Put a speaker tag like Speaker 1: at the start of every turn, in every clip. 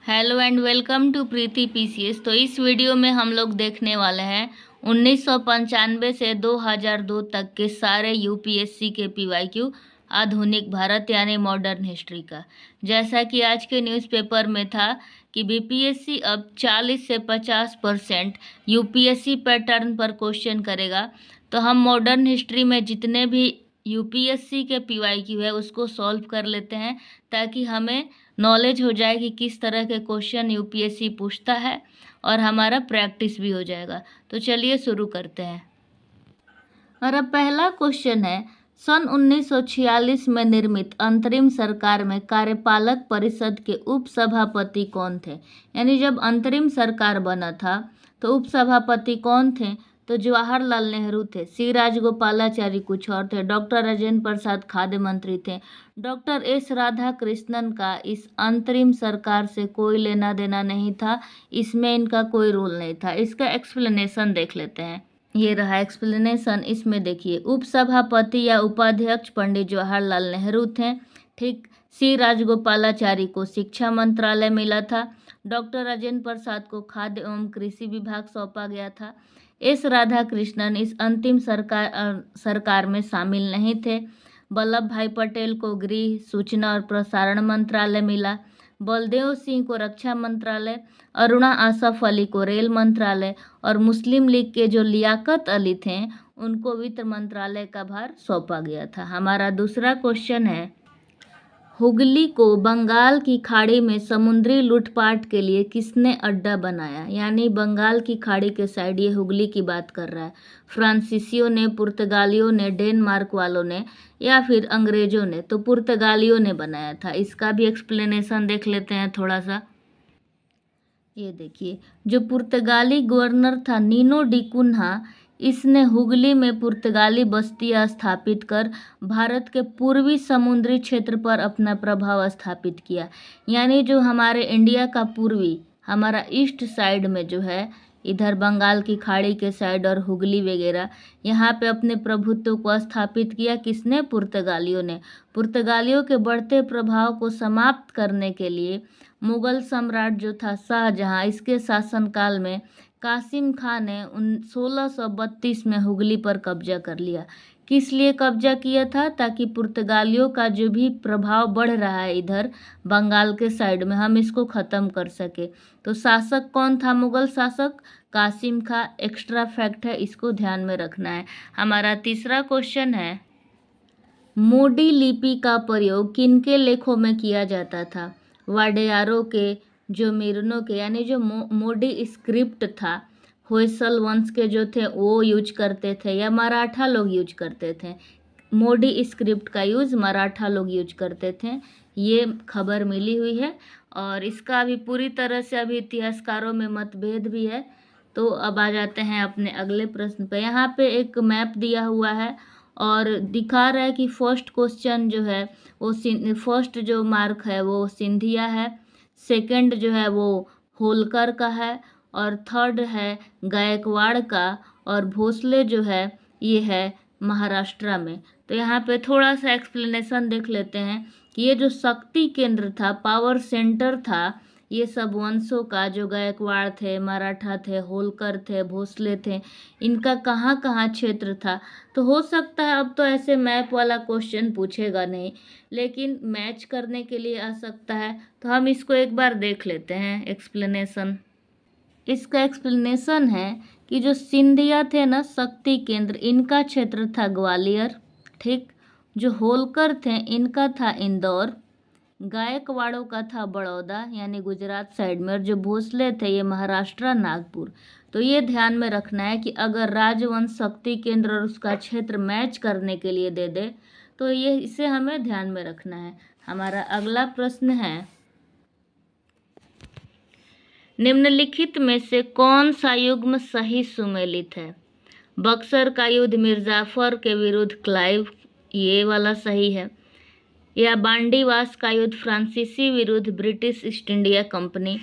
Speaker 1: Hello and welcome to Preeti PCS. तो इस video में हम लोग देखने वाले हैं 1995 से 2002 तक के सारे यूपीएससी के पीवाईक्यू आधुनिक भारत यानी मॉडर्न हिस्ट्री का। जैसा कि आज के न्यूज़पेपर में था कि बीपीएससी अब 40 से 50% यूपीएससी पैटर्न पर क्वेश्चन करेगा। तो हम मॉडर्न हिस्ट्री में जितने भी यूपीएससी के पीवाईक्यू है उसको सॉल्व कर लेते हैं, ताकि हमें नॉलेज हो जाए कि किस तरह के क्वेश्चन यूपीएससी पूछता है और हमारा प्रैक्टिस भी हो जाएगा। तो चलिए शुरू करते हैं। और अब पहला क्वेश्चन है, सन 1946 में निर्मित अंतरिम सरकार में कार्यपालक परिषद के उपसभापति कौन थे? यानी जब अंतरिम सरकार बना था तो उपसभापति कौन थे? तो जवाहरलाल नेहरू थे। सी राजगोपालाचारी कुछ और थे। डॉक्टर राजेंद्र प्रसाद खाद्य मंत्री थे। डॉक्टर एस राधाकृष्णन का इस अंतरिम सरकार से कोई लेना देना नहीं था, इसमें इनका कोई रोल नहीं था। इसका एक्सप्लेनेशन देख लेते हैं। ये रहा एक्सप्लेनेशन। इसमें देखिए, उपसभापति या उपाध्यक्ष पंडित जवाहरलाल नेहरू थे। ठीक। सी राजगोपालाचारी को शिक्षा मंत्रालय मिला था। डॉक्टर राजेंद्र प्रसाद को खाद्य एवं कृषि विभाग सौंपा गया था। एस राधाकृष्णन इस अंतिम सरकार में शामिल नहीं थे। वल्लभ भाई पटेल को गृह, सूचना और प्रसारण मंत्रालय मिला। बलदेव सिंह को रक्षा मंत्रालय, अरुणा आसफ अली को रेल मंत्रालय और मुस्लिम लीग के जो लियाकत अली थे उनको वित्त मंत्रालय का भार सौंपा गया था। हमारा दूसरा क्वेश्चन है, हुगली को बंगाल की खाड़ी में समुद्री लूटपाट के लिए किसने अड्डा बनाया? यानी बंगाल की खाड़ी के साइड, ये हुगली की बात कर रहा है। फ्रांसीसियों ने, पुर्तगालियों ने, डेनमार्क वालों ने या फिर अंग्रेजों ने? तो पुर्तगालियों ने बनाया था। इसका भी एक्सप्लेनेशन देख लेते हैं थोड़ा सा। ये देखिए, जो पुर्तगाली गवर्नर था नीनो डी कुन्हा, इसने हुगली में पुर्तगाली बस्तियां स्थापित कर भारत के पूर्वी समुद्री क्षेत्र पर अपना प्रभाव स्थापित किया। यानी जो हमारे इंडिया का पूर्वी, हमारा ईस्ट साइड में जो है, इधर बंगाल की खाड़ी के साइड और हुगली वगैरह, यहाँ पे अपने प्रभुत्व को स्थापित किया। किसने? पुर्तगालियों ने। पुर्तगालियों के बढ़ते प्रभाव को समाप्त करने के लिए मुगल सम्राट जो था शाहजहां, इसके शासनकाल में कासिम खान ने 1632 में हुगली पर कब्जा कर लिया। किस लिए कब्जा किया था? ताकि पुर्तगालियों का जो भी प्रभाव बढ़ रहा है इधर बंगाल के साइड में, हम इसको ख़त्म कर सके। तो शासक कौन था? मुगल शासक कासिम खां। एक्स्ट्रा फैक्ट है, इसको ध्यान में रखना है। हमारा तीसरा क्वेश्चन है, मोडी लिपि का प्रयोग किनके लेखों में किया जाता था? वाडेयारों के, जो मिरनों के, यानी जो मोडी स्क्रिप्ट था, होयसल वंश के जो थे वो यूज करते थे या मराठा लोग यूज करते थे? मोडी स्क्रिप्ट का यूज़ मराठा लोग यूज करते थे, ये खबर मिली हुई है। और इसका अभी पूरी तरह से अभी इतिहासकारों में मतभेद भी है। तो अब आ जाते हैं अपने अगले प्रश्न पे। यहाँ पे एक मैप दिया हुआ है और दिखा रहा है कि फर्स्ट क्वेश्चन जो है वो फर्स्ट जो मार्क है वो सिंधिया है, सेकंड जो है वो होलकर का है और थर्ड है गायकवाड़ का, और भोसले जो है ये है महाराष्ट्र में। तो यहाँ पे थोड़ा सा एक्सप्लेनेशन देख लेते हैं कि ये जो शक्ति केंद्र था, पावर सेंटर था, ये सब वंशों का, जो गायकवाड़ थे, मराठा थे, होलकर थे, भोसले थे, इनका कहाँ कहाँ क्षेत्र था। तो हो सकता है अब तो ऐसे मैप वाला क्वेश्चन पूछेगा नहीं, लेकिन मैच करने के लिए आ सकता है। तो हम इसको एक बार देख लेते हैं एक्सप्लेनेशन। इसका एक्सप्लेनेशन है कि जो सिंधिया थे ना, शक्ति केंद्र, इनका क्षेत्र था ग्वालियर। ठीक। जो होलकर थे इनका था इंदौर। गायकवाड़ों का था बड़ौदा यानी गुजरात साइड में, और जो भोसले थे ये महाराष्ट्र नागपुर। तो ये ध्यान में रखना है कि अगर राजवंश शक्ति केंद्र और उसका क्षेत्र मैच करने के लिए दे दे तो ये इसे हमें ध्यान में रखना है। हमारा अगला प्रश्न है, निम्नलिखित में से कौन सा युग्म सही सुमेलित है? बक्सर का युद्ध मिर्जाफर के विरुद्ध क्लाइव, ये वाला सही है। या बांडीवास का युद्ध फ्रांसीसी विरुद्ध ब्रिटिश ईस्ट इंडिया कंपनी,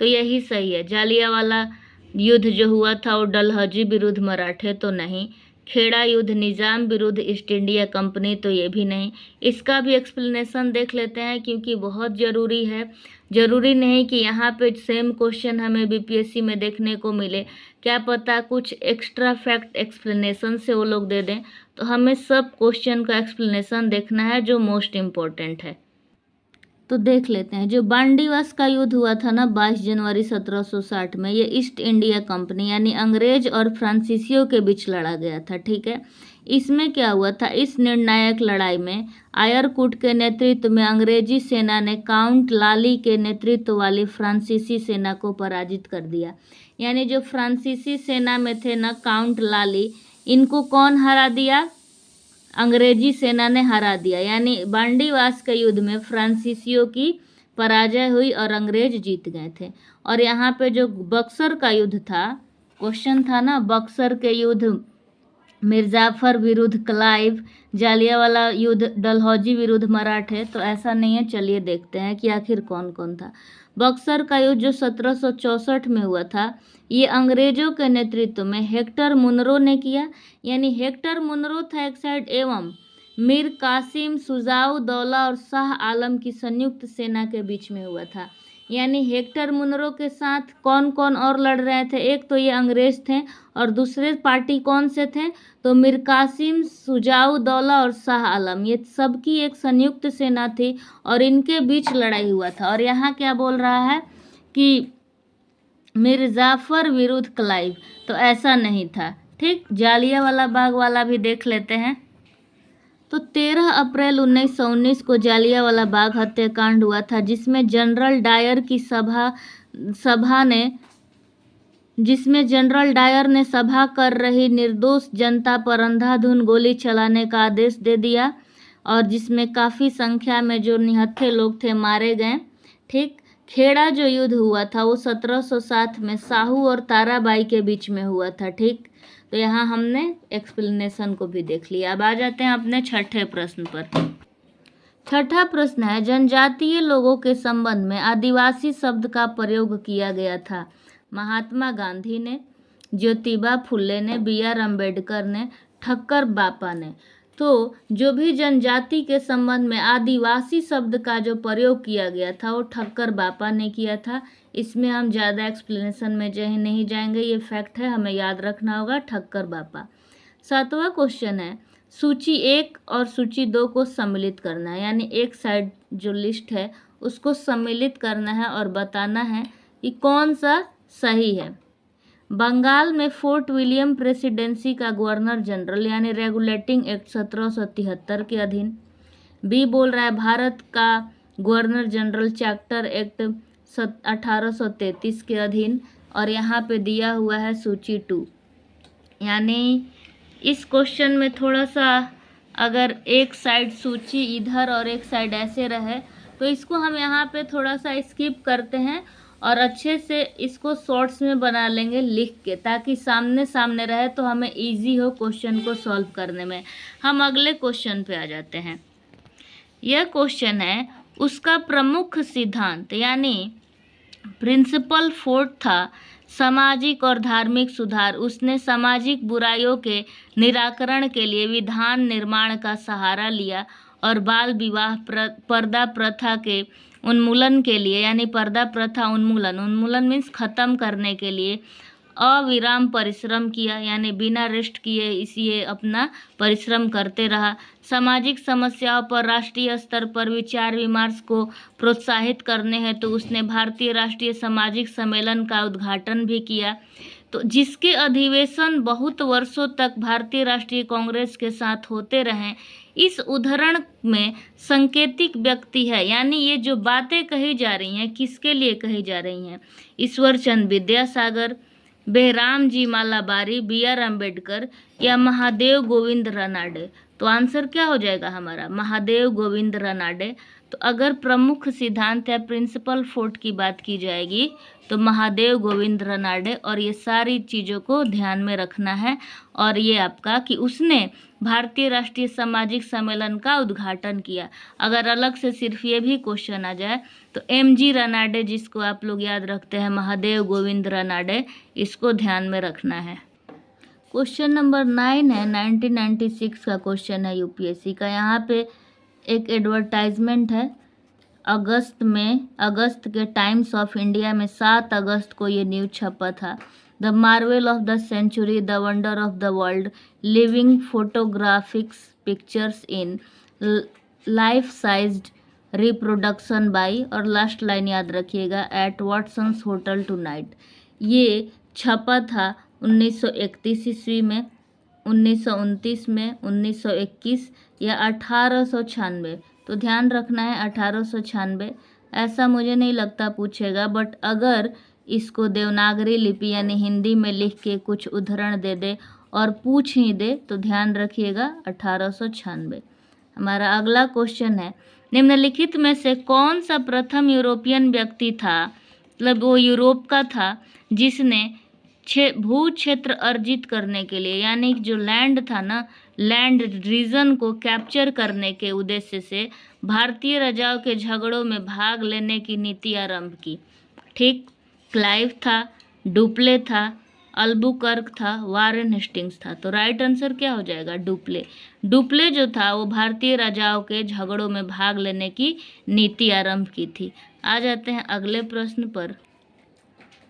Speaker 1: तो यही सही है। जालियांवाला युद्ध जो हुआ था वो डलहौजी विरुद्ध मराठे, तो नहीं। खेड़ा युद्ध, निज़ाम विरुद्ध ईस्ट इंडिया कंपनी, तो ये भी नहीं। इसका भी एक्सप्लेनेशन देख लेते हैं क्योंकि बहुत ज़रूरी है। ज़रूरी नहीं कि यहाँ पे सेम क्वेश्चन हमें बीपीएससी में देखने को मिले, क्या पता कुछ एक्स्ट्रा फैक्ट एक्सप्लेनेशन से वो लोग दे दें। तो हमें सब क्वेश्चन का एक्सप्लेनेशन देखना है जो मोस्ट इम्पोर्टेंट है। तो देख लेते हैं। जो बांडीवास का युद्ध हुआ था ना 22 जनवरी 1760 में, ये ईस्ट इंडिया कंपनी यानी अंग्रेज और फ्रांसीसियों के बीच लड़ा गया था, ठीक है। इसमें क्या हुआ था, इस निर्णायक लड़ाई में आयरकुट के नेतृत्व में अंग्रेजी सेना ने काउंट लाली के नेतृत्व वाली फ्रांसीसी सेना को पराजित कर दिया। यानी जो फ्रांसीसी सेना में थे ना काउंट लाली, इनको कौन हरा दिया, अंग्रेजी सेना ने हरा दिया। यानी बांडीवास के युद्ध में फ्रांसीसियों की पराजय हुई और अंग्रेज जीत गए थे। और यहाँ पे जो बक्सर का युद्ध था, क्वेश्चन था ना बक्सर के युद्ध, मिर्जाफर विरुद्ध क्लाइव, जालियांवाला युद्ध डलहौजी विरुद्ध मराठे, तो ऐसा नहीं है। चलिए देखते हैं कि आखिर कौन कौन था। बक्सर का युद्ध जो 1764 में हुआ था, ये अंग्रेजों के नेतृत्व में हेक्टर मुनरो ने किया। यानी हेक्टर मुनरो था एक साइड, एवं मीर कासिम, सुजाऊ दौला और शाह आलम की संयुक्त सेना के बीच में हुआ था। यानी हेक्टर मुनरो के साथ कौन कौन और लड़ रहे थे, एक तो ये अंग्रेज थे और दूसरे पार्टी कौन से थे, तो मीर कासिम, सुजाऊ दौला और शाह आलम, ये सबकी एक संयुक्त सेना थी और इनके बीच लड़ाई हुआ था। और यहाँ क्या बोल रहा है कि मिर्जाफर विरुद्ध क्लाइव, तो ऐसा नहीं था, ठीक। जालियांवाला बाग वाला भी देख लेते हैं। तो 13 अप्रैल 1919 को जालियांवाला बाग हत्याकांड हुआ था, जिसमें जनरल डायर ने सभा कर रही निर्दोष जनता पर अंधाधुंध गोली चलाने का आदेश दे दिया और जिसमें काफ़ी संख्या में जो निहत्थे लोग थे मारे गए, ठीक। खेड़ा जो युद्ध हुआ था वो 1707 में साहू और ताराबाई के बीच में हुआ था, ठीक। तो यहाँ हमने एक्सप्लेनेशन को भी देख लिया। अब आ जाते हैं अपने छठे प्रश्न पर। छठा प्रश्न है, जनजातीय लोगों के संबंध में आदिवासी शब्द का प्रयोग किया गया था। महात्मा गांधी ने, ज्योतिबा फुले ने, BR अम्बेडकर ने, ठक्कर बापा ने। तो जो भी जनजाति के संबंध में आदिवासी शब्द का जो प्रयोग किया गया था वो ठक्कर बापा ने किया था। इसमें हम ज़्यादा एक्सप्लेनेशन में नहीं जाएंगे, ये फैक्ट है, हमें याद रखना होगा, ठक्कर बापा। 7वां क्वेश्चन है, सूची 1 और सूची 2 को सम्मिलित करना है। यानी एक साइड जो लिस्ट है उसको सम्मिलित करना है और बताना है कि कौन सा सही है। बंगाल में फोर्ट विलियम प्रेसिडेंसी का गवर्नर जनरल यानी रेगुलेटिंग एक्ट 1773 के अधीन। बी बोल रहा है भारत का गवर्नर जनरल चार्टर एक्ट 1833 के अधीन। और यहाँ पे दिया हुआ है सूची 2। यानी इस क्वेश्चन में थोड़ा सा अगर एक साइड सूची इधर और एक साइड ऐसे रहे तो इसको हम यहाँ पे थोड़ा सा स्किप करते हैं और अच्छे से इसको शॉर्ट्स में बना लेंगे लिख के, ताकि सामने सामने रहे तो हमें इजी हो क्वेश्चन को सॉल्व करने में। हम अगले क्वेश्चन पे आ जाते हैं। यह क्वेश्चन है, उसका प्रमुख सिद्धांत यानी प्रिंसिपल फोर्थ था सामाजिक और धार्मिक सुधार। उसने सामाजिक बुराइयों के निराकरण के लिए विधान निर्माण का सहारा लिया और बाल विवाह, पर्दा प्रथा के उन्मूलन के लिए, यानी पर्दा प्रथा उन्मूलन मीन्स खत्म करने के लिए अविराम परिश्रम किया। यानी बिना रेस्ट किए इसे अपना परिश्रम करते रहा। सामाजिक समस्याओं पर राष्ट्रीय स्तर पर विचार विमर्श को प्रोत्साहित करने हेतु उसने भारतीय राष्ट्रीय सामाजिक सम्मेलन का उद्घाटन भी किया, तो जिसके अधिवेशन बहुत वर्षों तक भारतीय राष्ट्रीय कांग्रेस के साथ होते रहे। इस उदाहरण में सांकेतिक व्यक्ति है, यानी ये जो बातें कही जा रही हैं किसके लिए कही जा रही हैं, ईश्वर चंद्र विद्यासागर, बेहराम जी मालाबारी, BR अम्बेडकर या महादेव गोविंद रानाडे। तो आंसर क्या हो जाएगा हमारा, महादेव गोविंद रानाडे। तो अगर प्रमुख सिद्धांत या प्रिंसिपल फोर्थ की बात की जाएगी तो महादेव गोविंद रानाडे, और ये सारी चीज़ों को ध्यान में रखना है। और ये आपका कि उसने भारतीय राष्ट्रीय सामाजिक सम्मेलन का उद्घाटन किया। अगर अलग से सिर्फ ये भी क्वेश्चन आ जाए तो MG रानाडे, जिसको आप लोग याद रखते हैं महादेव गोविंद रानाडे, इसको ध्यान में रखना है। क्वेश्चन नंबर 9 है, 1996 का क्वेश्चन है यूपीएससी का। यहाँ पे एक एडवर्टाइजमेंट है अगस्त के टाइम्स ऑफ इंडिया में 7 अगस्त को ये न्यूज छपा था। The marvel of the century, the wonder of the world, living photographics pictures in life sized reproduction by, और लास्ट लाइन याद रखिएगा, एट वाटसन्स होटल टुनाइट। ये छपा था 1931 ईस्वी में, 1929 में, 1921 या 1896। तो ध्यान रखना है 1896। ऐसा मुझे नहीं लगता पूछेगा, बट अगर इसको देवनागरी लिपि यानी हिंदी में लिख के कुछ उदाहरण दे दे और पूछ ही दे तो ध्यान रखिएगा 1896। हमारा अगला क्वेश्चन है, निम्नलिखित में से कौन सा प्रथम यूरोपियन व्यक्ति था, मतलब वो यूरोप का था, जिसने भू क्षेत्र अर्जित करने के लिए, यानी जो लैंड था ना, लैंड रीजन को कैप्चर करने के उद्देश्य से भारतीय राजाओं के झगड़ों में भाग लेने की नीति आरंभ की। ठीक, क्लाइव था, डुप्ले था, अल्बुकर्क था, वारेन हेस्टिंग्स था। तो राइट आंसर क्या हो जाएगा? डुप्ले। डुप्ले जो था वो भारतीय राजाओं के झगड़ों में भाग लेने की नीति आरंभ की थी। आ जाते हैं अगले प्रश्न पर।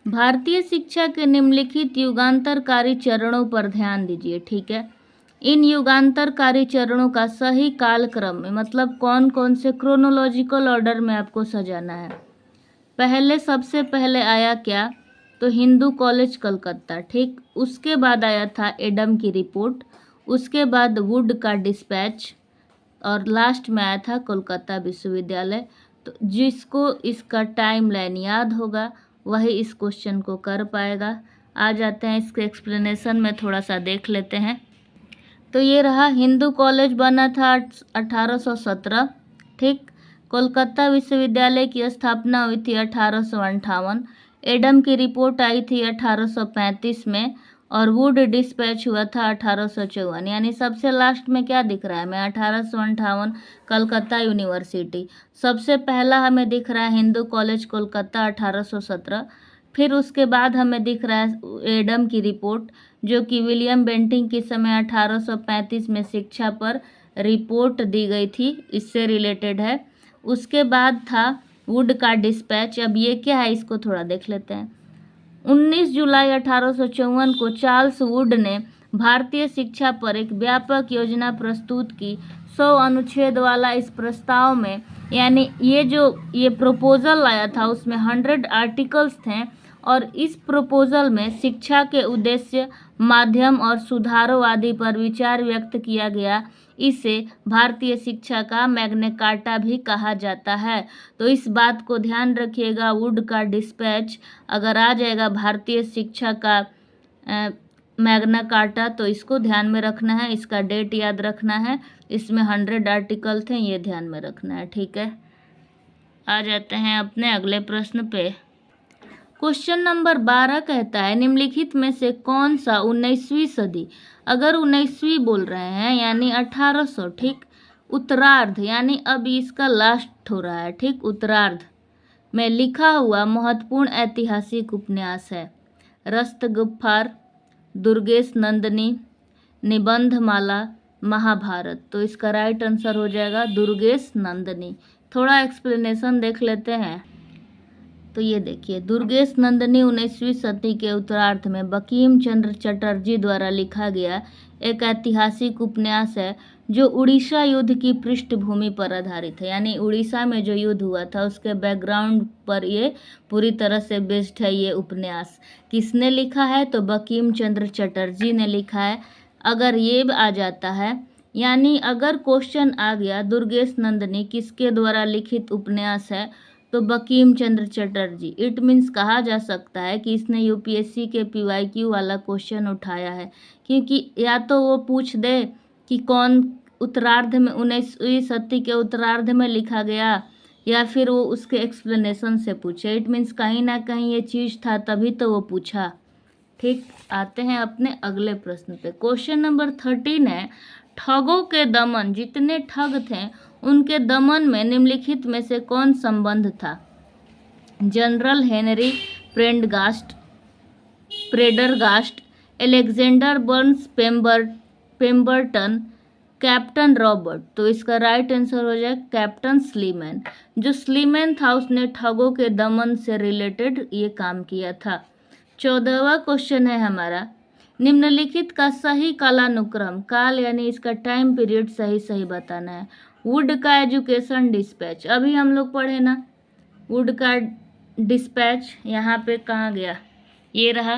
Speaker 1: भारतीय शिक्षा के निम्नलिखित युगांतरकारी चरणों पर ध्यान दीजिए। ठीक है, इन युगांतरकारी चरणों का सही कालक्रम में, मतलब कौन कौन से क्रोनोलॉजिकल ऑर्डर में आपको सजाना है। पहले, सबसे पहले आया क्या? तो हिंदू कॉलेज कलकत्ता। ठीक, उसके बाद आया था एडम की रिपोर्ट, उसके बाद वुड का डिस्पैच, और लास्ट में आया था कोलकाता विश्वविद्यालय। तो जिसको इसका टाइम लाइन याद होगा वही इस क्वेश्चन को कर पाएगा। आ जाते हैं इसके एक्सप्लेनेशन में, थोड़ा सा देख लेते हैं। तो ये रहा, हिंदू कॉलेज बना था 1817। ठीक, कोलकाता विश्वविद्यालय की स्थापना हुई थी 1858। एडम की रिपोर्ट आई थी 1835 में, और वुड डिस्पैच हुआ था 1854। यानी सबसे लास्ट में क्या दिख रहा है हमें? 1858 कलकत्ता यूनिवर्सिटी। सबसे पहला हमें दिख रहा है हिंदू कॉलेज कोलकाता 1817। फिर उसके बाद हमें दिख रहा है एडम की रिपोर्ट, जो कि विलियम बेंटिंग के समय 1835 में शिक्षा पर रिपोर्ट दी गई थी, इससे रिलेटेड है। उसके बाद था वुड का डिस्पैच। अब ये क्या है, इसको थोड़ा देख लेते हैं। 19 जुलाई 1854 को चार्ल्स वुड ने भारतीय शिक्षा पर एक व्यापक योजना प्रस्तुत की। 100 अनुच्छेद वाला इस प्रस्ताव में, यानी ये प्रपोजल आया था, उसमें 100 आर्टिकल्स थे, और इस प्रपोजल में शिक्षा के उद्देश्य, माध्यम और सुधारों आदि पर विचार व्यक्त किया गया। इसे भारतीय शिक्षा का मैग्ना कार्टा भी कहा जाता है। तो इस बात को ध्यान रखिएगा, वुड का डिस्पैच अगर आ जाएगा भारतीय शिक्षा का मैग्ना कार्टा, तो इसको ध्यान में रखना है, इसका डेट याद रखना है। इसमें 100 आर्टिकल थे, ये ध्यान में रखना है। ठीक है, आ जाते हैं अपने अगले प्रश्न पे। क्वेश्चन नंबर 12 कहता है, निम्नलिखित में से कौन सा 19वीं सदी, अगर 19वीं बोल रहे हैं यानी 1800, ठीक, उत्तरार्ध यानी अब इसका लास्ट हो रहा है, ठीक, उत्तरार्ध में लिखा हुआ महत्वपूर्ण ऐतिहासिक उपन्यास है। रस्तगुफ्फार, दुर्गेश नंदिनी, निबंधमाला, महाभारत। तो इसका राइट आंसर हो जाएगा दुर्गेश नंदिनी। थोड़ा एक्सप्लेनेशन देख लेते हैं। तो ये देखिए, दुर्गेश नंदिनी 19वीं सदी के उत्तरार्ध में बंकिम चंद्र चटर्जी द्वारा लिखा गया एक ऐतिहासिक उपन्यास है, जो उड़ीसा युद्ध की पृष्ठभूमि पर आधारित है। यानी उड़ीसा में जो युद्ध हुआ था उसके बैकग्राउंड पर ये पूरी तरह से बेस्ड है। ये उपन्यास किसने लिखा है? तो बंकिम चंद्र चटर्जी ने लिखा है। अगर ये आ जाता है, यानी अगर क्वेश्चन आ गया दुर्गेश नंदिनी किसके द्वारा लिखित उपन्यास है, तो बंकिम चंद्र चटर्जी, इट मीन्स कहा जा सकता है कि इसने यूपीएससी के पीवाईक्यू वाला क्वेश्चन उठाया है। क्योंकि या तो वो पूछ दे कि कौन उत्तरार्ध में 19वीं सदी के उत्तरार्ध में लिखा गया, या फिर वो उसके एक्सप्लेनेशन से पूछे। इट मीन्स कहीं ना कहीं ये चीज़ था, तभी तो वो पूछा। ठीक, आते हैं अपने अगले प्रश्न पे। क्वेश्चन नंबर 13 है, ठगों के दमन, जितने ठग थे उनके दमन में निम्नलिखित में से कौन संबंध था? General Henry Prendergast, Alexander Burnes Pemberton, captain Robert. तो इसका राइट आंसर हो जाए कैप्टन स्लीमैन। जो स्लीमैन था उसने ठगों के दमन से रिलेटेड ये काम किया था। 14वां क्वेश्चन है हमारा, निम्नलिखित का सही कालानुक्रम, काल यानी इसका टाइम पीरियड सही सही बताना है। वुड का एजुकेशन डिस्पैच, अभी हम लोग पढ़े ना, वुड का डिस्पैच यहाँ पे कहाँ गया, ये रहा।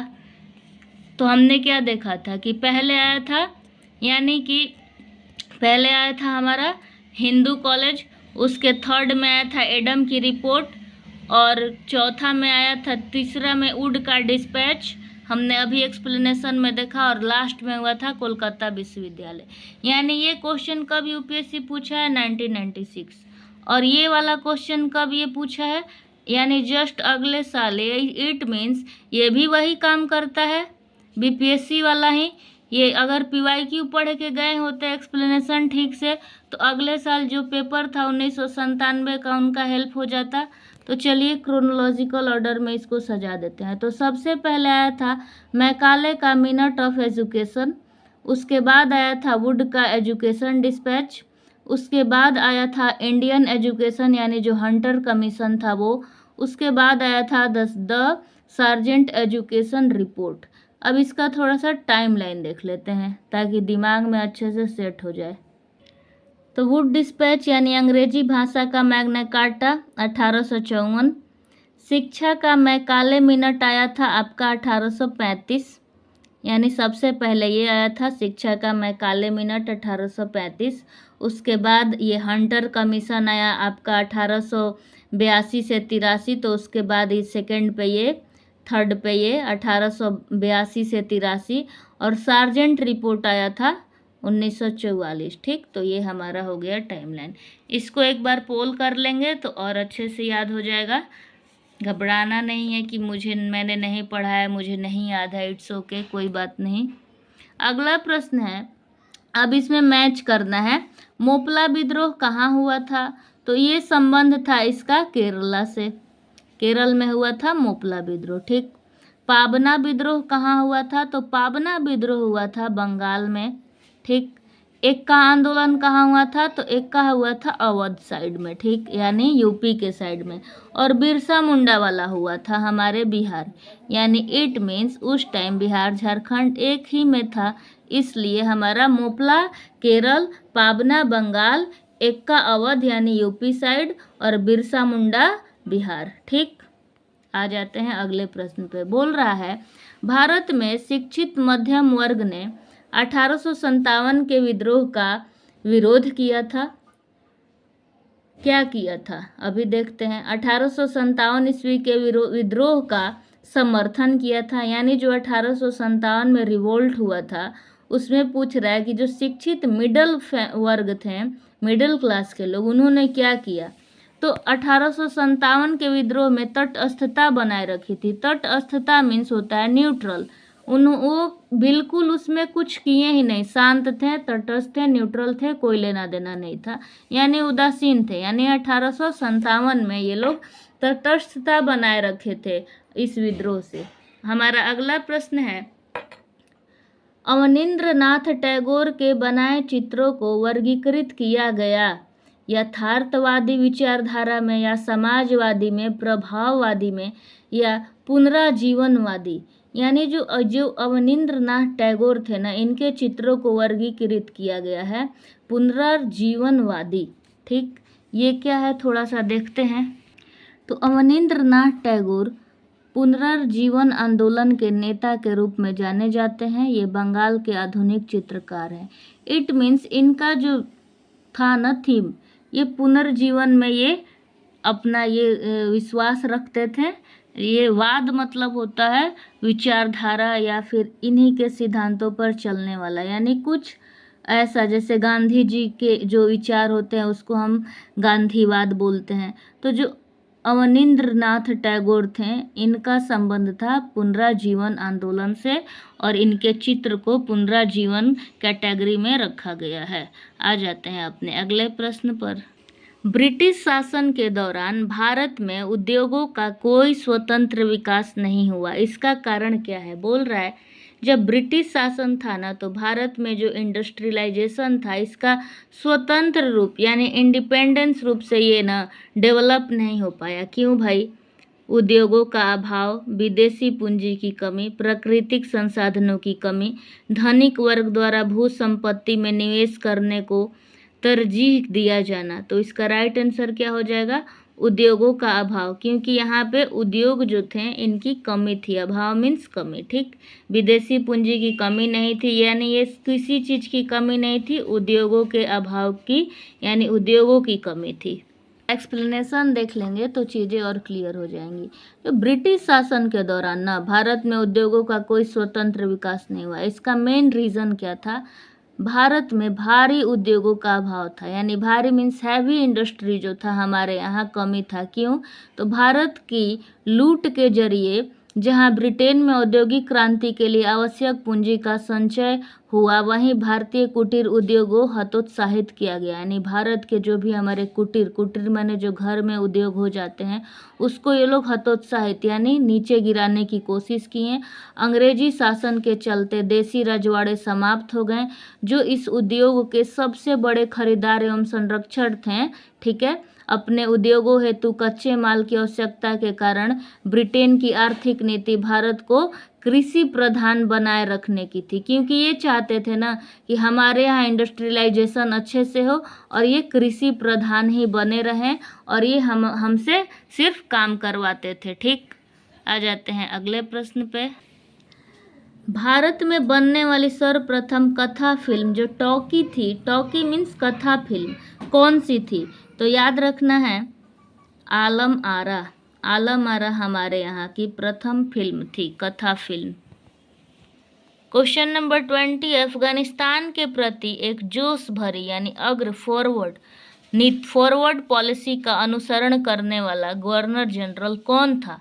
Speaker 1: तो हमने क्या देखा था कि पहले आया था, यानी कि पहले आया था हमारा हिंदू कॉलेज, उसके थर्ड में आया था एडम की रिपोर्ट, और चौथा में आया था, तीसरा में वुड का डिस्पैच हमने अभी एक्सप्लेनेशन में देखा, और लास्ट में हुआ था कोलकाता विश्वविद्यालय। यानी ये क्वेश्चन कब यूपीएससी पूछा है, 1996। और ये वाला क्वेश्चन कब ये पूछा है, यानी जस्ट अगले साल। इट मीन्स ये भी वही काम करता है, बीपीएससी वाला ही। ये अगर पीवाईक्यू पढ़ के गए होते एक्सप्लेनेशन ठीक से, तो अगले साल जो पेपर था 1997 का, उनका हेल्प हो जाता। तो चलिए क्रोनोलॉजिकल ऑर्डर में इसको सजा देते हैं। तो सबसे पहले आया था मैकाले का मिनट ऑफ एजुकेशन, उसके बाद आया था वुड का एजुकेशन डिस्पैच, उसके बाद आया था इंडियन एजुकेशन यानी जो हंटर कमीशन था वो, उसके बाद आया था द सार्जेंट एजुकेशन रिपोर्ट। अब इसका थोड़ा सा टाइम लाइन देख लेते हैं ताकि दिमाग में अच्छे से सेट हो जाए। तो वुड डिस्पैच यानी अंग्रेजी भाषा का मैग्ना कार्टा 1854, शिक्षा का मैकाले मिनट आया था आपका 1835, यानी सबसे पहले ये आया था शिक्षा का मैकाले मिनट 1835। उसके बाद ये हंटर कमीशन आया आपका 1882 से 83, तो उसके बाद ये सेकंड पे ये, थर्ड पे ये 1882 से 83, और सार्जेंट रिपोर्ट आया था 1944। ठीक, तो ये हमारा हो गया टाइमलाइन। इसको एक बार पोल कर लेंगे तो और अच्छे से याद हो जाएगा। घबराना नहीं है कि मैंने नहीं पढ़ा है, मुझे नहीं याद है, इट्स ओके, कोई बात नहीं। अगला प्रश्न है, अब इसमें मैच करना है। मोपला विद्रोह कहाँ हुआ था, तो ये संबंध था इसका केरला से, केरल में हुआ था मोपला विद्रोह। ठीक, पाबना विद्रोह कहाँ हुआ था, तो पाबना विद्रोह हुआ था बंगाल में। ठीक, एक्का आंदोलन कहाँ हुआ था, तो एक्का हुआ था अवध साइड में। ठीक, यानी यूपी के साइड में। और बिरसा मुंडा वाला हुआ था हमारे बिहार, यानी इट मीन्स उस टाइम बिहार झारखंड एक ही में था, इसलिए हमारा मोपला केरल, पाबना बंगाल, एक्का अवध यानी यूपी साइड, और बिरसा मुंडा बिहार। ठीक, आ जाते हैं अगले प्रश्न पे। बोल रहा है, भारत में शिक्षित मध्यम वर्ग ने 1857 के विद्रोह का विरोध किया था। क्या किया था, अभी देखते हैं। 1857 ईस्वी के विद्रोह का समर्थन किया था, यानी जो 1857 में रिवोल्ट हुआ था उसमें पूछ रहा है कि जो शिक्षित मिडिल वर्ग थे, मिडिल क्लास के लोग, उन्होंने क्या किया। तो 1857 के विद्रोह में तटस्थता बनाए रखी थी। तटस्थता मीन्स होता है न्यूट्रल। वो बिल्कुल उसमें कुछ किए ही नहीं, शांत थे, तटस्थ थे, न्यूट्रल थे, कोई लेना देना नहीं था, यानी उदासीन थे। यानी 1857 में ये लोग तटस्थता बनाए रखे थे इस विद्रोह से। हमारा अगला प्रश्न है, अवनींद्रनाथ टैगोर के बनाए चित्रों को वर्गीकृत किया गया यथार्थवादी विचारधारा में, या समाजवादी में, प्रभाववादी में, या पुनराजीवनवादी। यानी जो अवनींद्रनाथ टैगोर थे ना, इनके चित्रों को वर्गीकृत किया गया है पुनर्जीवनवादी। ठीक, ये क्या है थोड़ा सा देखते हैं। तो अवनींद्रनाथ टैगोर पुनर्जीवन आंदोलन के नेता के रूप में जाने जाते हैं। ये बंगाल के आधुनिक चित्रकार हैं। इट मीन्स इनका जो था ना थीम, ये पुनर्जीवन में ये अपना ये विश्वास रखते थे। ये वाद मतलब होता है विचारधारा या फिर इन्हीं के सिद्धांतों पर चलने वाला, यानी कुछ ऐसा जैसे गांधी जी के जो विचार होते हैं उसको हम गांधीवाद बोलते हैं। तो जो अवनींद्रनाथ टैगोर थे, इनका संबंध था पुनराजीवन आंदोलन से, और इनके चित्र को पुनराजीवन कैटेगरी में रखा गया है। आ जाते हैं अपने अगले प्रश्न पर। ब्रिटिश शासन के दौरान भारत में उद्योगों का कोई स्वतंत्र विकास नहीं हुआ, इसका कारण क्या है। बोल रहा है जब ब्रिटिश शासन था ना तो भारत में जो इंडस्ट्रियलाइजेशन था इसका स्वतंत्र रूप यानी इंडिपेंडेंस रूप से ये ना डेवलप नहीं हो पाया। क्यों भाई? उद्योगों का अभाव, विदेशी पूंजी की कमी, प्राकृतिक संसाधनों की कमी, धनिक वर्ग द्वारा भू संपत्ति में निवेश करने को तरजीह दिया जाना। तो इसका राइट आंसर क्या हो जाएगा? उद्योगों का अभाव, क्योंकि यहाँ पे उद्योग जो थे इनकी कमी थी। अभाव मीन्स कमी, ठीक। विदेशी पूंजी की कमी नहीं थी, यानी ये किसी चीज़ की कमी नहीं थी, उद्योगों के अभाव की यानी उद्योगों की कमी थी। एक्सप्लेनेशन देख लेंगे तो चीज़ें और क्लियर हो जाएंगी। तो ब्रिटिश शासन के दौरान ना भारत में उद्योगों का कोई स्वतंत्र विकास नहीं हुआ। इसका मेन रीज़न क्या था? भारत में भारी उद्योगों का अभाव था, यानी भारी मीन्स हैवी इंडस्ट्री जो था हमारे यहाँ कमी था। क्यों? तो भारत की लूट के जरिए जहाँ ब्रिटेन में औद्योगिक क्रांति के लिए आवश्यक पूंजी का संचय हुआ, वहीं भारतीय कुटीर उद्योगों हतोत्साहित किया गया। यानी भारत के जो भी हमारे कुटीर माने जो घर में उद्योग हो जाते हैं उसको ये लोग हतोत्साहित यानी नीचे गिराने की कोशिश किए। अंग्रेजी शासन के चलते देसी रजवाड़े समाप्त हो गए जो इस उद्योग के सबसे बड़े खरीदार एवं संरक्षक थे। ठीक है, अपने उद्योगों हेतु कच्चे माल की आवश्यकता के कारण ब्रिटेन की आर्थिक नीति भारत को कृषि प्रधान बनाए रखने की थी, क्योंकि ये चाहते थे ना कि हमारे यहाँ इंडस्ट्रियलाइजेशन अच्छे से हो और ये कृषि प्रधान ही बने रहें और ये हमसे सिर्फ काम करवाते थे। ठीक, आ जाते हैं अगले प्रश्न पे। भारत में बनने वाली सर्वप्रथम कथा फिल्म जो टॉकी थी, टॉकी मीन्स कथा फिल्म, कौन सी थी? तो याद रखना है आलम आरा। आलम आरा हमारे यहाँ की प्रथम फिल्म थी, कथा फिल्म। क्वेश्चन नंबर 20, अफगानिस्तान के प्रति एक जोश भरी यानी अग्र फॉरवर्ड पॉलिसी का अनुसरण करने वाला गवर्नर जनरल कौन था?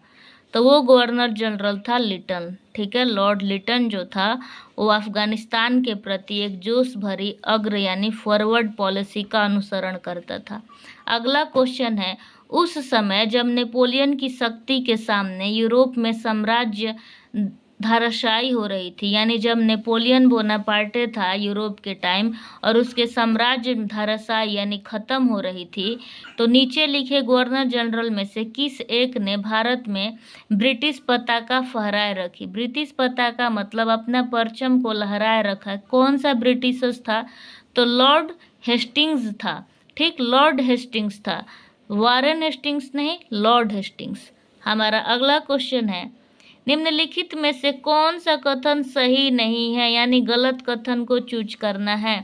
Speaker 1: तो वो गवर्नर जनरल था लिटन। ठीक है, लॉर्ड लिटन जो था वो अफगानिस्तान के प्रति एक जोश भरी अग्र यानी फॉरवर्ड पॉलिसी का अनुसरण करता था। अगला क्वेश्चन है, उस समय जब नेपोलियन की शक्ति के सामने यूरोप में साम्राज्य धाराशायी हो रही थी, यानी जब नेपोलियन बोनापार्टे था यूरोप के टाइम और उसके साम्राज्य धाराशायी यानी खत्म हो रही थी, तो नीचे लिखे गवर्नर जनरल में से किस एक ने भारत में ब्रिटिश पताका फहराए रखी? ब्रिटिश पताका मतलब अपना परचम को लहराए रखा। कौन सा ब्रिटिशर्स था? तो लॉर्ड हेस्टिंग्स था। ठीक, लॉर्ड हेस्टिंग्स था, वारेन हेस्टिंग्स नहीं, लॉर्ड हेस्टिंग्स। हमारा अगला क्वेश्चन है, निम्नलिखित में से कौन सा कथन सही नहीं है यानी गलत कथन को चूज करना है?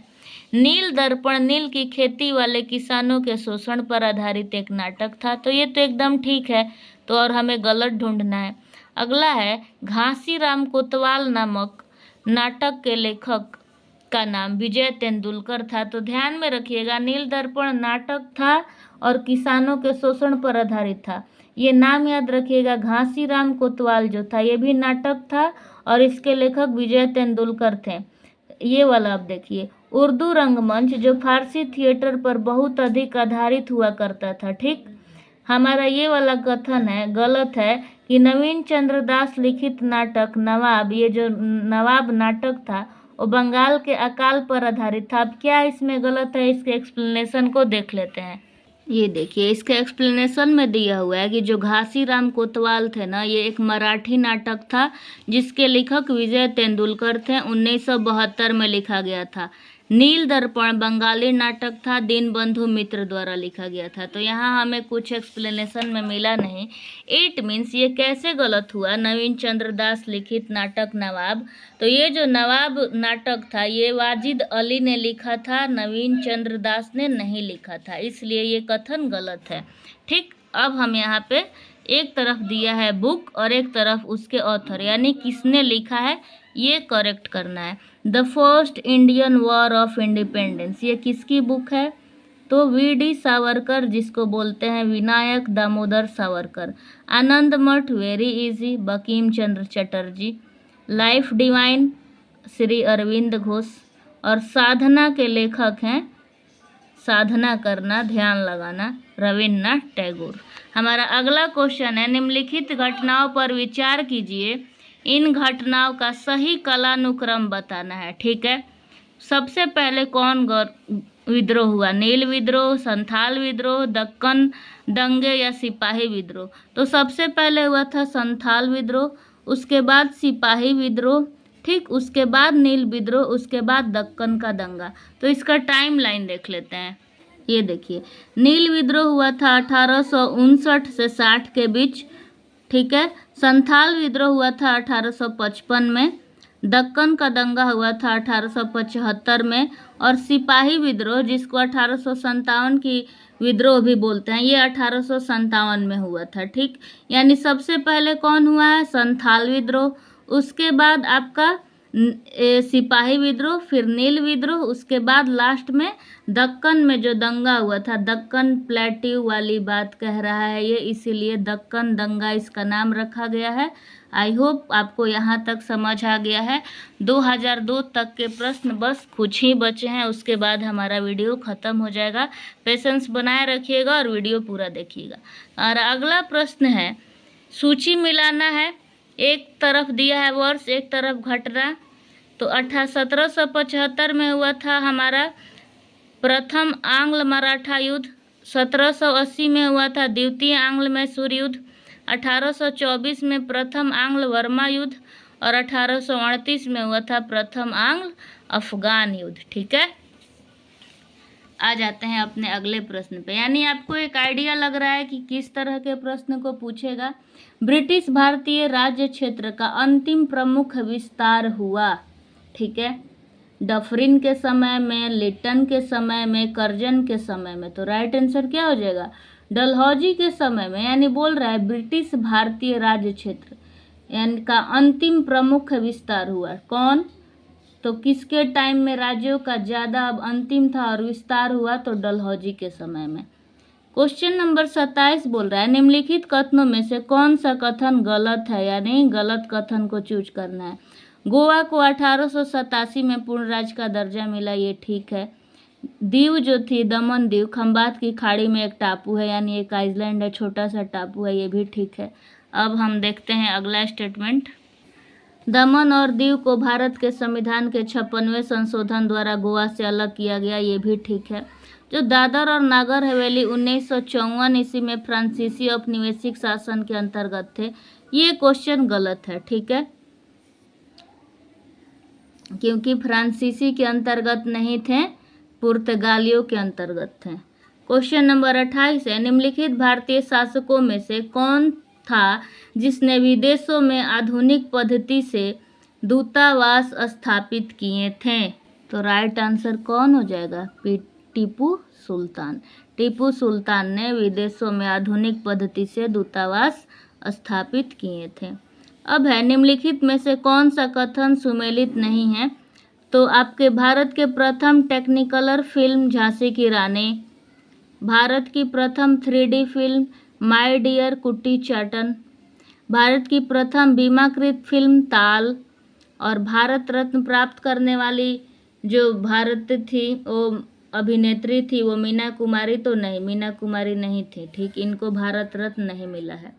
Speaker 1: नील दर्पण नील की खेती वाले किसानों के शोषण पर आधारित एक नाटक था, तो ये तो एकदम ठीक है, तो और हमें गलत ढूंढना है। अगला है, घासीराम कोतवाल नामक नाटक के लेखक का नाम विजय तेंदुलकर था। तो ध्यान में रखिएगा, नील दर्पण नाटक था और किसानों के शोषण पर आधारित था। ये नाम याद रखिएगा, घासीराम कोतवाल जो था ये भी नाटक था और इसके लेखक विजय तेंदुलकर थे। ये वाला आप देखिए, उर्दू रंगमंच जो फारसी थिएटर पर बहुत अधिक आधारित हुआ करता था। ठीक, हमारा ये वाला कथन है गलत है कि नवीन चंद्र दास लिखित नाटक नवाब, ये जो नवाब नाटक था वो बंगाल के अकाल पर आधारित था। अब क्या इसमें गलत है, इसके एक्सप्लेनेशन को देख लेते हैं। ये देखिए, इसके एक्सप्लेनेशन में दिया हुआ है कि जो घासीराम कोतवाल थे ना, ये एक मराठी नाटक था जिसके लेखक विजय तेंदुलकर थे। 1972 में लिखा गया था। नील दर्पण बंगाली नाटक था, दीनबंधु मित्र द्वारा लिखा गया था। तो यहाँ हमें कुछ एक्सप्लेनेशन में मिला नहीं। इट मीन्स ये कैसे गलत हुआ? नवीन चंद्र दास लिखित नाटक नवाब, तो ये जो नवाब नाटक था ये वाजिद अली ने लिखा था, नवीन चंद्र दास ने नहीं लिखा था, इसलिए ये कथन गलत है। ठीक, अब हम यहाँ पे एक तरफ दिया है बुक और एक तरफ उसके ऑथर यानी किसने लिखा है ये करेक्ट करना है। The first Indian war of independence, ये किसकी बुक है? तो वीडी सावरकर, जिसको बोलते हैं Vinayak Damodar Savarkar. Anand Math, very easy, Bankim Chandra Chatterjee. Life divine, Shri Aurobindo Ghosh. और साधना के लेखक हैं, साधना करना, ध्यान लगाना, रविन्द्रनाथ टैगोर। हमारा अगला क्वेश्चन है, निम्नलिखित घटनाओं पर विचार कीजिए, इन घटनाओं का सही कालानुक्रम बताना है। ठीक है, सबसे पहले कौन विद्रोह हुआ? नील विद्रोह, संथाल विद्रोह, दक्कन दंगे या सिपाही विद्रोह? तो सबसे पहले हुआ था संथाल विद्रोह, उसके बाद सिपाही विद्रोह, ठीक, उसके बाद नील विद्रोह, उसके बाद दक्कन का दंगा। तो इसका टाइम लाइन देख लेते हैं। ये देखिए, नील विद्रोह हुआ था 1859 से 60 के बीच। ठीक है, संथाल विद्रोह हुआ था 1855 में, दक्कन का दंगा हुआ था 1875 में, और सिपाही विद्रोह, जिसको 1857 की विद्रोह भी बोलते हैं, ये 1857 में हुआ था। ठीक, यानी सबसे पहले कौन हुआ है? संथाल विद्रोह, उसके बाद आपका सिपाही विद्रोह, फिर नील विद्रोह, उसके बाद लास्ट में दक्कन में जो दंगा हुआ था, दक्कन प्लेट्यू वाली बात कह रहा है ये, इसीलिए दक्कन दंगा इसका नाम रखा गया है। आई होप आपको यहाँ तक समझ आ गया है। 2002 तक के प्रश्न बस कुछ ही बचे हैं, उसके बाद हमारा वीडियो ख़त्म हो जाएगा। पेशेंस बनाए रखिएगा और वीडियो पूरा देखिएगा। और अगला प्रश्न है, सूची मिलाना है, एक तरफ दिया है वर्ष, एक तरफ घटना। तो 1775 में हुआ था हमारा प्रथम आंग्ल मराठा युद्ध, 1780 में हुआ था द्वितीय आंग्ल मैसूर युद्ध, 1824 में प्रथम आंग्ल वर्मा युद्ध, और 1838 में हुआ था प्रथम आंग्ल अफगान युद्ध। ठीक है, आ जाते हैं अपने अगले प्रश्न पे। यानी आपको एक आइडिया लग रहा है कि किस तरह के प्रश्न को पूछेगा। ब्रिटिश भारतीय राज्य क्षेत्र का अंतिम प्रमुख विस्तार हुआ। ठीक है, डफरिन के समय में, लिट्टन के समय में, कर्जन के समय में। तो राइट आंसर क्या हो जाएगा? डलहौजी के समय में। यानी बोल रहा है ब्रिटिश भारतीय राज्य क्षेत्र यानी का अंतिम प्रमुख विस्तार हुआ। कौन? तो किसके टाइम में राज्यों का ज़्यादा अब अंतिम था और विस्तार हुआ? तो डलहौजी के समय में। क्वेश्चन नंबर 27 बोल रहा है, निम्नलिखित कथनों में से कौन सा कथन गलत है? यानी गलत कथन को चूज करना है। गोवा को 1887 में पूर्ण राज्य का दर्जा मिला, ये ठीक है। दीव जो थी, दमन दीव, खंबात की खाड़ी में एक टापू है, यानी एक आइलैंड है, छोटा सा टापू है, ये भी ठीक है। अब हम देखते हैं अगला स्टेटमेंट। दमन और दीव को भारत के संविधान के 56वें संशोधन द्वारा गोवा से अलग किया गया, ये भी ठीक है। जो दादर और नागर हवेली 1954 ईस्वी में फ्रांसीसी औपनिवेशिक शासन के अंतर्गत थे, ये क्वेश्चन गलत है। ठीक है, क्योंकि फ्रांसीसी के अंतर्गत नहीं थे, पुर्तगालियों के अंतर्गत थे। क्वेश्चन नंबर 28 है, निम्नलिखित भारतीय शासकों में से कौन था जिसने विदेशों में आधुनिक पद्धति से दूतावास स्थापित किए थे? तो राइट आंसर कौन हो जाएगा? टीपू सुल्तान। टीपू सुल्तान ने विदेशों में आधुनिक पद्धति से दूतावास स्थापित किए थे। अब है, निम्नलिखित में से कौन सा कथन सुमेलित नहीं है? तो आपके भारत के प्रथम टेक्निकलर फिल्म झांसी की रानी, भारत की प्रथम 3D फिल्म माय डियर कुट्टी चाटन, भारत की प्रथम बीमाकृत फिल्म ताल, और भारत रत्न प्राप्त करने वाली जो भारत थी वो अभिनेत्री थी वो मीना कुमारी। तो नहीं, मीना कुमारी नहीं थी। ठीक, इनको भारत रत्न नहीं मिला है।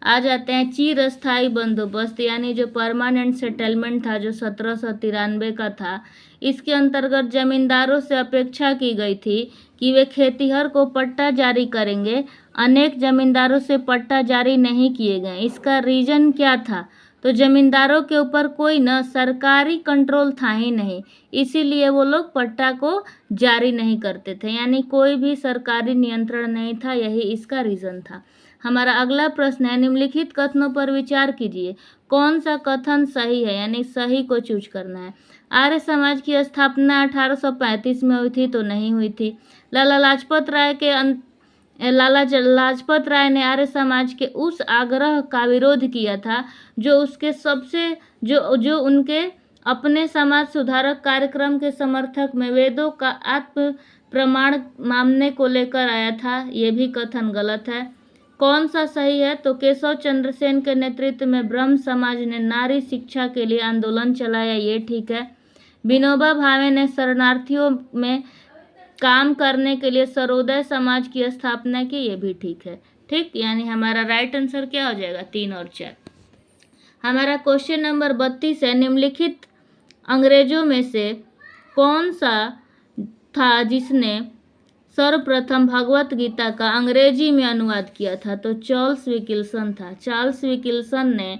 Speaker 1: आ जाते हैं चिरस्थायी बंदोबस्त, यानी जो परमानेंट सेटलमेंट था जो 1793 का था, इसके अंतर्गत जमींदारों से अपेक्षा की गई थी कि वे खेतिहर को पट्टा जारी करेंगे। अनेक जमींदारों से पट्टा जारी नहीं किए गए। इसका रीजन क्या था? तो जमींदारों के ऊपर कोई न सरकारी कंट्रोल था ही नहीं, इसीलिए वो लोग पट्टा को जारी नहीं करते थे, यानी कोई भी सरकारी नियंत्रण नहीं था, यही इसका रीज़न था। हमारा अगला प्रश्न है, निम्नलिखित कथनों पर विचार कीजिए, कौन सा कथन सही है? यानी सही को चूज करना है। आर्य समाज की स्थापना 1835 में हुई थी? तो नहीं हुई थी। लाला लाजपत राय ने आर्य समाज के उस आग्रह का विरोध किया था जो उसके सबसे जो उनके अपने समाज सुधारक कार्यक्रम के समर्थक में वेदों का आत्म प्रमाण मानने को लेकर आया था। ये भी कथन गलत है। कौन सा सही है? तो केशव चंद्र सेन के नेतृत्व में ब्रह्म समाज ने नारी शिक्षा के लिए आंदोलन चलाया, ये ठीक है। विनोबा भावे ने शरणार्थियों में काम करने के लिए सर्वोदय समाज की स्थापना की, ये भी ठीक है। ठीक, यानी हमारा राइट आंसर क्या हो जाएगा? 3 और 4। हमारा क्वेश्चन नंबर 32 है, निम्नलिखित अंग्रेजों में से कौन सा था जिसने सर्वप्रथम भगवत गीता का अंग्रेजी में अनुवाद किया था? तो चार्ल्स विकिल्सन था। चार्ल्स विकिल्सन ने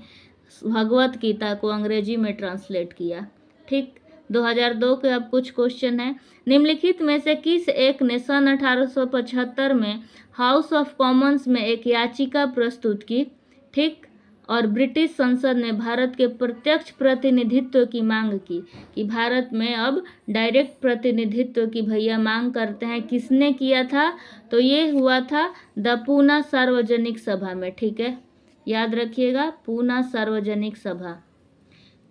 Speaker 1: भगवत गीता को अंग्रेजी में ट्रांसलेट किया। ठीक, 2002 के अब कुछ क्वेश्चन है। निम्नलिखित में से किस एक ने सन 1875 में हाउस ऑफ कॉमन्स में एक याचिका प्रस्तुत की? ठीक, और ब्रिटिश संसद ने भारत के प्रत्यक्ष प्रतिनिधित्व की मांग की कि भारत में अब डायरेक्ट प्रतिनिधित्व की भैया मांग करते हैं। किसने किया था? तो ये हुआ था द पूना सार्वजनिक सभा में। ठीक है, याद रखिएगा, पूना सार्वजनिक सभा।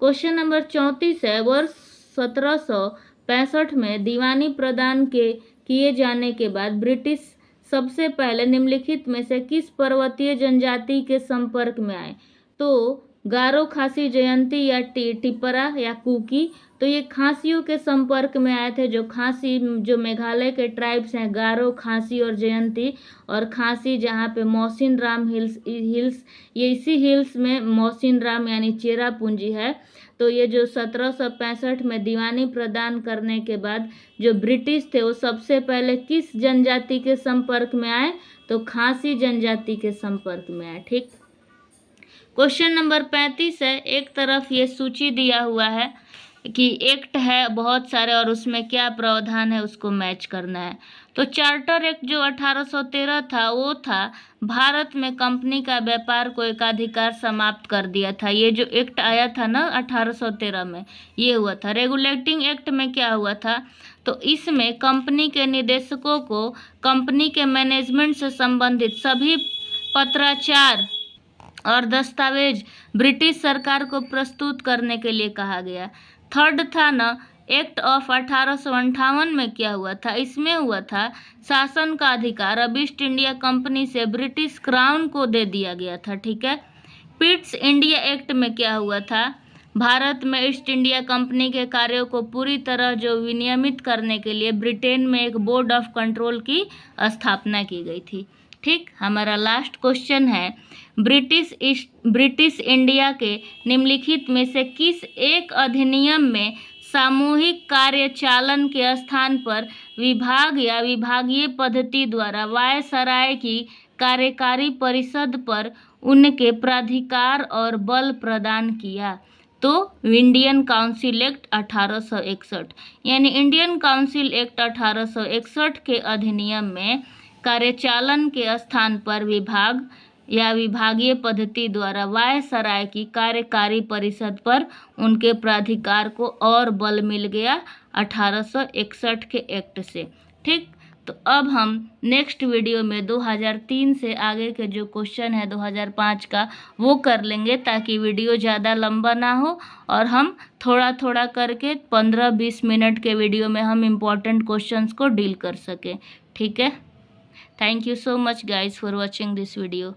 Speaker 1: क्वेश्चन नंबर 34 है, वर्ष 1765 में दीवानी प्रदान के किए जाने के बाद ब्रिटिश सबसे पहले निम्नलिखित में से किस पर्वतीय जनजाति के संपर्क में आए? तो गारो, खासी, जयंती या टिपरा या कुकी। तो ये खासियों के संपर्क में आए थे। जो खासी, जो मेघालय के ट्राइब्स हैं, गारो, खासी और जयंती। और खासी जहाँ पे मौसिन राम हिल्स, ये इसी हिल्स में मौसिन राम यानी चेरापूंजी है। तो ये जो 1765 में दीवानी प्रदान करने के बाद जो ब्रिटिश थे वो सबसे पहले किस जनजाति के संपर्क में आए? तो खासी जनजाति के संपर्क में आए। ठीक, क्वेश्चन नंबर 35 है, एक तरफ ये सूची दिया हुआ है कि एक्ट है बहुत सारे और उसमें क्या प्रावधान है उसको मैच करना है। तो चार्टर एक्ट जो 1813 था वो था भारत में कंपनी का व्यापार को एकाधिकार समाप्त कर दिया था। ये जो एक्ट आया था ना 1813 में, ये हुआ था। रेगुलेटिंग एक्ट में क्या हुआ था? तो इसमें कंपनी के निदेशकों को कंपनी के मैनेजमेंट से संबंधित सभी पत्राचार और दस्तावेज ब्रिटिश सरकार को प्रस्तुत करने के लिए कहा गया। थर्ड था ना एक्ट ऑफ 1858 में क्या हुआ था? इसमें हुआ था शासन का अधिकार अब ईस्ट इंडिया कंपनी से ब्रिटिश क्राउन को दे दिया गया था। ठीक है, पिट्स इंडिया एक्ट में क्या हुआ था? भारत में ईस्ट इंडिया कंपनी के कार्यों को पूरी तरह जो विनियमित करने के लिए ब्रिटेन में एक बोर्ड ऑफ कंट्रोल की स्थापना की गई थी। ठीक, हमारा लास्ट क्वेश्चन है, ब्रिटिश इंडिया के निम्नलिखित में से किस एक अधिनियम में सामूहिक कार्यचालन के स्थान पर विभाग या विभागीय पद्धति द्वारा वायसराय की कार्यकारी परिषद पर उनके प्राधिकार और बल प्रदान किया? तो इंडियन काउंसिल एक्ट 1861, यानी इंडियन काउंसिल एक्ट 1861 के अधिनियम में कार्यचालन के स्थान पर विभाग या विभागीय पद्धति द्वारा वायसराय की कार्यकारी परिषद पर उनके प्राधिकार को और बल मिल गया 1861 के एक्ट से। ठीक, तो अब हम नेक्स्ट वीडियो में 2003 से आगे के जो क्वेश्चन है 2005 का वो कर लेंगे ताकि वीडियो ज़्यादा लंबा ना हो और हम थोड़ा थोड़ा करके 15-20 मिनट के वीडियो में हम इम्पोर्टेंट क्वेश्चंस को डील कर सकें। ठीक है, thank you so much guys for watching this video.